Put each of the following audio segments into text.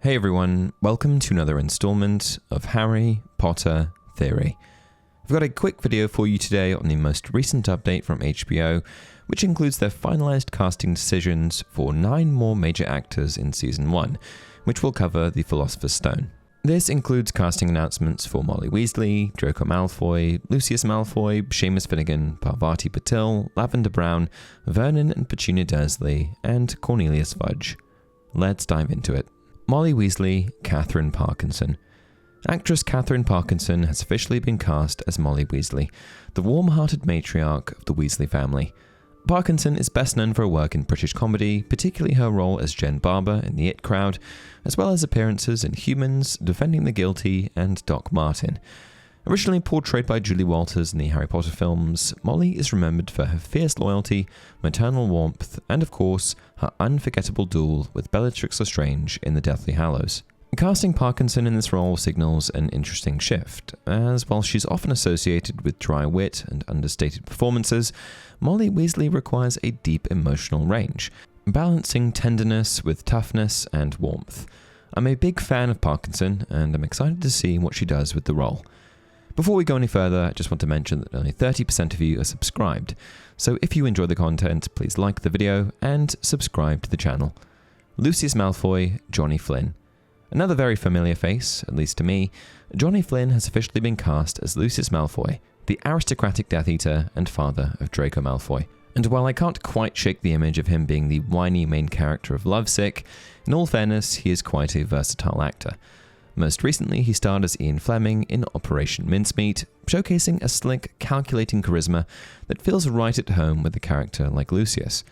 Hey everyone, welcome to another installment of Harry Potter Theory. I've got a quick video for you today on the most recent update from HBO, which includes their finalized casting decisions for 9 more major actors in Season 1, which will cover the Philosopher's Stone. This includes casting announcements for Molly Weasley, Draco Malfoy, Lucius Malfoy, Sheamus Finnegan, Parvati Patil, Lavender Brown, Vernon and Petunia Dursley, and Cornelius Fudge. Let's dive into it. Molly Weasley, Catherine Parkinson. Actress Catherine Parkinson has officially been cast as Molly Weasley, the warm-hearted matriarch of the Weasley family. Parkinson is best known for her work in British comedy, particularly her role as Jen Barber in The It Crowd, as well as appearances in Humans, Defending the Guilty, and Doc Martin. Originally portrayed by Julie Walters in the Harry Potter films, Molly is remembered for her fierce loyalty, maternal warmth, and of course, her unforgettable duel with Bellatrix Lestrange in The Deathly Hallows. Casting Parkinson in this role signals an interesting shift, as while she's often associated with dry wit and understated performances, Molly Weasley requires a deep emotional range, balancing tenderness with toughness and warmth. I'm a big fan of Parkinson, and I'm excited to see what she does with the role. Before we go any further, I just want to mention that only 30% of you are subscribed, so if you enjoy the content, please like the video and subscribe to the channel. Lucius Malfoy, Johnny Flynn. Another very familiar face, at least to me, Johnny Flynn has officially been cast as Lucius Malfoy, the aristocratic Death Eater and father of Draco Malfoy. And while I can't quite shake the image of him being the whiny main character of Lovesick, in all fairness, he is quite a versatile actor. Most recently, he starred as Ian Fleming in Operation Mincemeat, showcasing a slick, calculating charisma that feels right at home with a character like Lucius.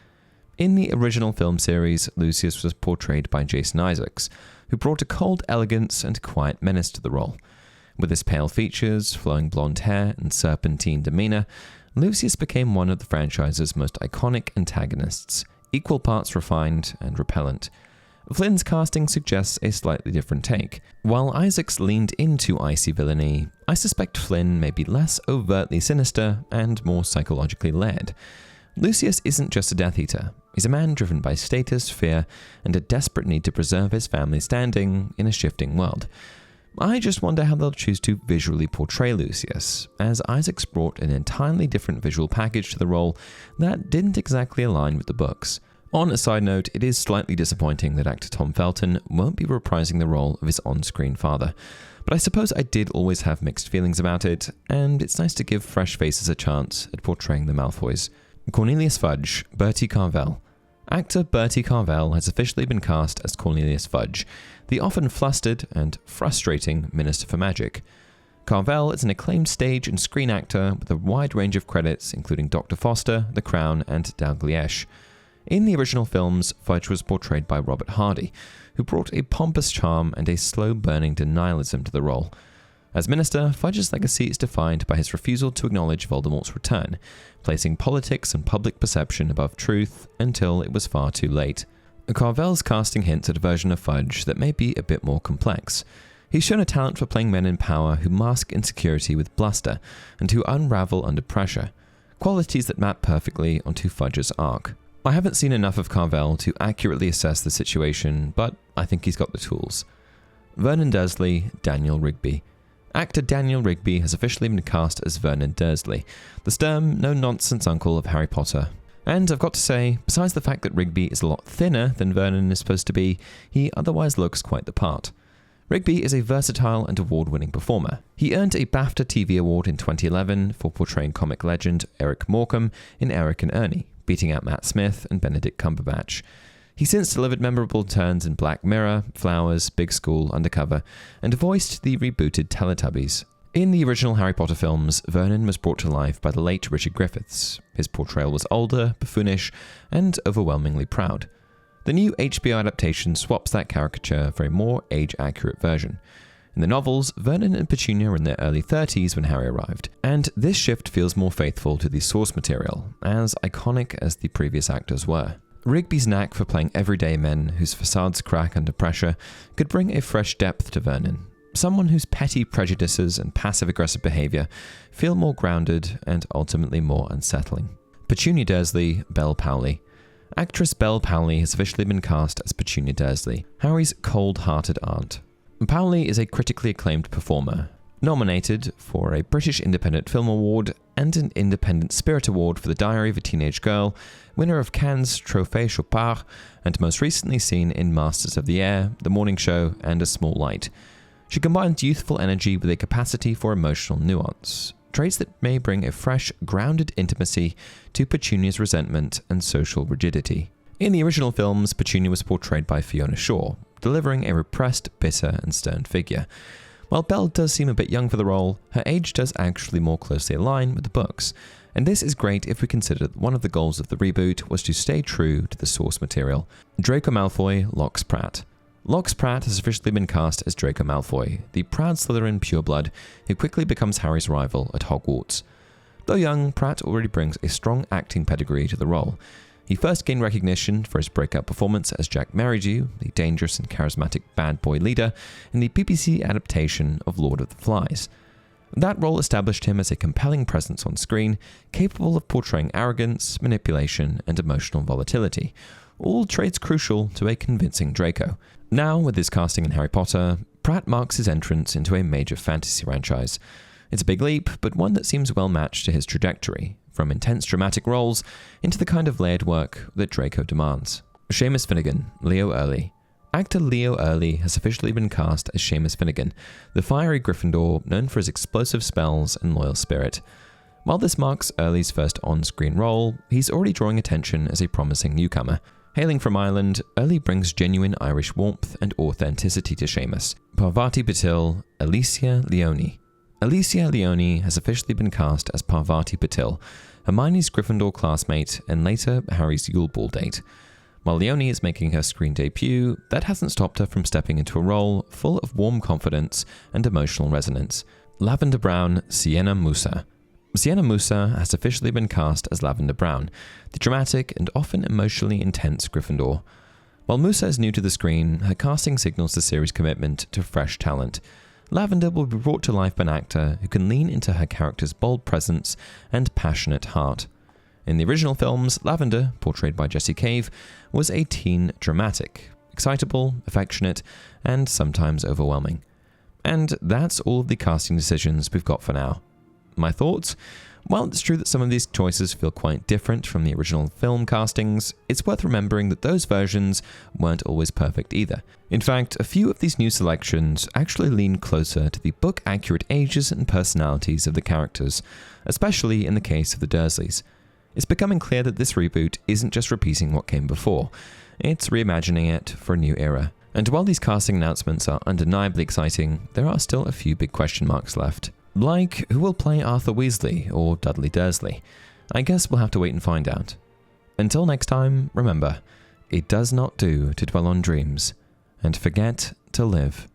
In the original film series, Lucius was portrayed by Jason Isaacs, who brought a cold elegance and quiet menace to the role. With his pale features, flowing blonde hair, and serpentine demeanor, Lucius became one of the franchise's most iconic antagonists, equal parts refined and repellent. Flynn's casting suggests a slightly different take. While Isaacs leaned into icy villainy, I suspect Flynn may be less overtly sinister and more psychologically led. Lucius isn't just a Death Eater. He's a man driven by status, fear, and a desperate need to preserve his family's standing in a shifting world. I just wonder how they'll choose to visually portray Lucius, as Isaacs brought an entirely different visual package to the role that didn't exactly align with the books. On a side note, it is slightly disappointing that actor Tom Felton won't be reprising the role of his on-screen father, but I suppose I did always have mixed feelings about it, and it's nice to give fresh faces a chance at portraying the Malfoys. Cornelius Fudge, Bertie Carll. Actor Bertie Carll has officially been cast as Cornelius Fudge, the often flustered and frustrating Minister for Magic. Carll is an acclaimed stage and screen actor with a wide range of credits, including Dr. Foster, The Crown, and Dalgliesh. In the original films, Fudge was portrayed by Robert Hardy, who brought a pompous charm and a slow-burning denialism to the role. As minister, Fudge's legacy is defined by his refusal to acknowledge Voldemort's return, placing politics and public perception above truth until it was far too late. Carvell's casting hints at a version of Fudge that may be a bit more complex. He's shown a talent for playing men in power who mask insecurity with bluster and who unravel under pressure, qualities that map perfectly onto Fudge's arc. I haven't seen enough of Carll to accurately assess the situation, but I think he's got the tools. Vernon Dursley, Daniel Rigby. Actor Daniel Rigby has officially been cast as Vernon Dursley, the stern, no-nonsense uncle of Harry Potter. And I've got to say, besides the fact that Rigby is a lot thinner than Vernon is supposed to be, he otherwise looks quite the part. Rigby is a versatile and award-winning performer. He earned a BAFTA TV award in 2011 for portraying comic legend Eric Morecambe in Eric and Ernie, beating out Matt Smith and Benedict Cumberbatch. He's since delivered memorable turns in Black Mirror, Flowers, Big School, Undercover, and voiced the rebooted Teletubbies. In the original Harry Potter films, Vernon was brought to life by the late Richard Griffiths. His portrayal was older, buffoonish, and overwhelmingly proud. The new HBO adaptation swaps that caricature for a more age-accurate version. In the novels, Vernon and Petunia were in their early 30s when Harry arrived, and this shift feels more faithful to the source material, as iconic as the previous actors were. Rigby's knack for playing everyday men whose facades crack under pressure could bring a fresh depth to Vernon, someone whose petty prejudices and passive-aggressive behavior feel more grounded and ultimately more unsettling. Petunia Dursley, Belle Pie. Actress Belle Pie has officially been cast as Petunia Dursley, Harry's cold-hearted aunt. Pie is a critically acclaimed performer, nominated for a British Independent Film Award and an Independent Spirit Award for The Diary of a Teenage Girl, winner of Cannes' Trophée Chopard, and most recently seen in Masters of the Air, The Morning Show, and A Small Light. She combines youthful energy with a capacity for emotional nuance, traits that may bring a fresh, grounded intimacy to Petunia's resentment and social rigidity. In the original films, Petunia was portrayed by Fiona Shaw, delivering a repressed, bitter, and stern figure. While Belle does seem a bit young for the role, her age does actually more closely align with the books, and this is great if we consider that one of the goals of the reboot was to stay true to the source material. Draco Malfoy, Locks Pratt. Locks Pratt has officially been cast as Draco Malfoy, the proud Slytherin pureblood who quickly becomes Harry's rival at Hogwarts. Though young, Pratt already brings a strong acting pedigree to the role. He first gained recognition for his breakout performance as Jack Merridew, the dangerous and charismatic bad boy leader, in the BBC adaptation of Lord of the Flies. That role established him as a compelling presence on screen, capable of portraying arrogance, manipulation, and emotional volatility, all traits crucial to a convincing Draco. Now, with his casting in Harry Potter, Pratt marks his entrance into a major fantasy franchise. It's a big leap, but one that seems well matched to his trajectory, from intense dramatic roles into the kind of layered work that Draco demands. Sheamus Finnegan, Leo Early. Actor Leo Early has officially been cast as Sheamus Finnegan, the fiery Gryffindor known for his explosive spells and loyal spirit. While this marks Early's first on-screen role, he's already drawing attention as a promising newcomer. Hailing from Ireland, Early brings genuine Irish warmth and authenticity to Seamus. Parvati Patil, Alicia Leone. Alicia Leone has officially been cast as Parvati Patil, Hermione's Gryffindor classmate and later Harry's Yule Ball date. While Leone is making her screen debut, that hasn't stopped her from stepping into a role full of warm confidence and emotional resonance. Lavender Brown, Sienna Musa. Sienna Musa has officially been cast as Lavender Brown, the dramatic and often emotionally intense Gryffindor. While Musa is new to the screen, her casting signals the series' commitment to fresh talent. Lavender will be brought to life by an actor who can lean into her character's bold presence and passionate heart. In the original films, Lavender, portrayed by Jessie Cave, was a teen dramatic, excitable, affectionate, and sometimes overwhelming. And that's all of the casting decisions we've got for now. My thoughts? While it's true that some of these choices feel quite different from the original film castings, it's worth remembering that those versions weren't always perfect either. In fact, a few of these new selections actually lean closer to the book-accurate ages and personalities of the characters, especially in the case of the Dursleys. It's becoming clear that this reboot isn't just repeating what came before, it's reimagining it for a new era. And while these casting announcements are undeniably exciting, there are still a few big question marks left. Like, who will play Arthur Weasley or Dudley Dursley? I guess we'll have to wait and find out. Until next time, remember, it does not do to dwell on dreams and forget to live.